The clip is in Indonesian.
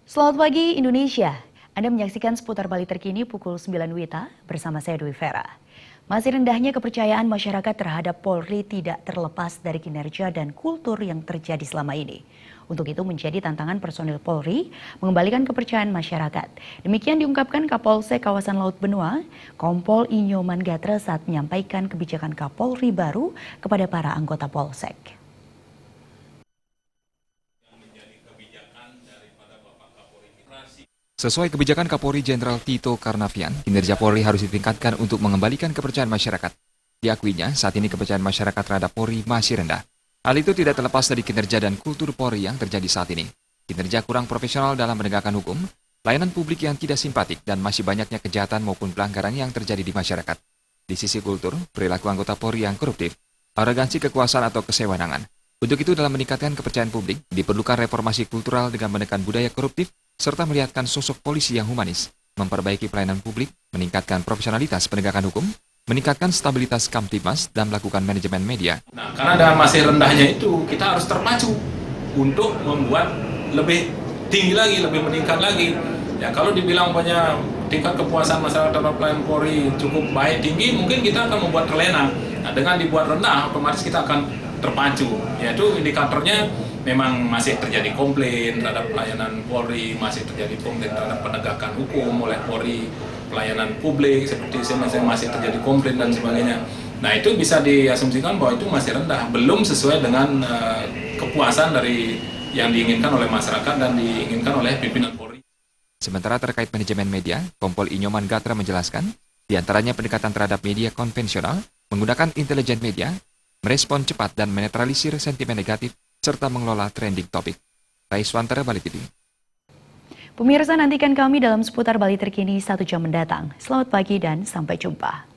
Selamat pagi Indonesia. Anda menyaksikan seputar Bali terkini pukul 9 WITA bersama saya Dwi Vera. Masih rendahnya kepercayaan masyarakat terhadap Polri tidak terlepas dari kinerja dan kultur yang terjadi selama ini. Untuk itu menjadi tantangan personil Polri mengembalikan kepercayaan masyarakat. Demikian diungkapkan Kapolsek Kawasan Laut Benua, Kompol Inyoman Gatra saat menyampaikan kebijakan Kapolri baru kepada para anggota Polsek. Sesuai kebijakan Kapolri Jenderal Tito Karnavian, kinerja Polri harus ditingkatkan untuk mengembalikan kepercayaan masyarakat. Diakuinya, saat ini kepercayaan masyarakat terhadap Polri masih rendah. Hal itu tidak terlepas dari kinerja dan kultur Polri yang terjadi saat ini. Kinerja kurang profesional dalam menegakkan hukum, layanan publik yang tidak simpatik, dan masih banyaknya kejahatan maupun pelanggaran yang terjadi di masyarakat. Di sisi kultur, perilaku anggota Polri yang koruptif, arogansi kekuasaan atau kesewenangan. Untuk itu, dalam meningkatkan kepercayaan publik, diperlukan reformasi kultural dengan menekan budaya koruptif, serta melihatkan sosok polisi yang humanis, memperbaiki pelayanan publik, meningkatkan profesionalitas penegakan hukum, meningkatkan stabilitas Kamtibmas, dan melakukan manajemen media. Nah, karena dengan masih rendahnya itu, kita harus terpacu untuk membuat lebih tinggi lagi, lebih meningkat lagi. Ya, kalau dibilang punya tingkat kepuasan masyarakat terhadap pelayanan Polri cukup baik, tinggi, mungkin kita akan membuat terlena. Nah, dengan dibuat rendah, otomatis kita akan terpacu. Yaitu indikatornya memang masih terjadi komplain terhadap pelayanan Polri, masih terjadi komplain terhadap penegakan hukum oleh Polri, pelayanan publik seperti masih terjadi komplain dan sebagainya. Nah, itu bisa diasumsikan bahwa itu masih rendah, belum sesuai dengan kepuasan dari yang diinginkan oleh masyarakat dan diinginkan oleh pimpinan Polri. Sementara terkait manajemen media, Kompol Inyoman Gatra menjelaskan, diantaranya pendekatan terhadap media konvensional, menggunakan intelijen media, merespon cepat dan menetralisir sentimen negatif, serta mengelola trending topik. Raiswantara, Bali TV. Pemirsa, nantikan kami dalam seputar Bali terkini 1 jam mendatang. Selamat pagi dan sampai jumpa.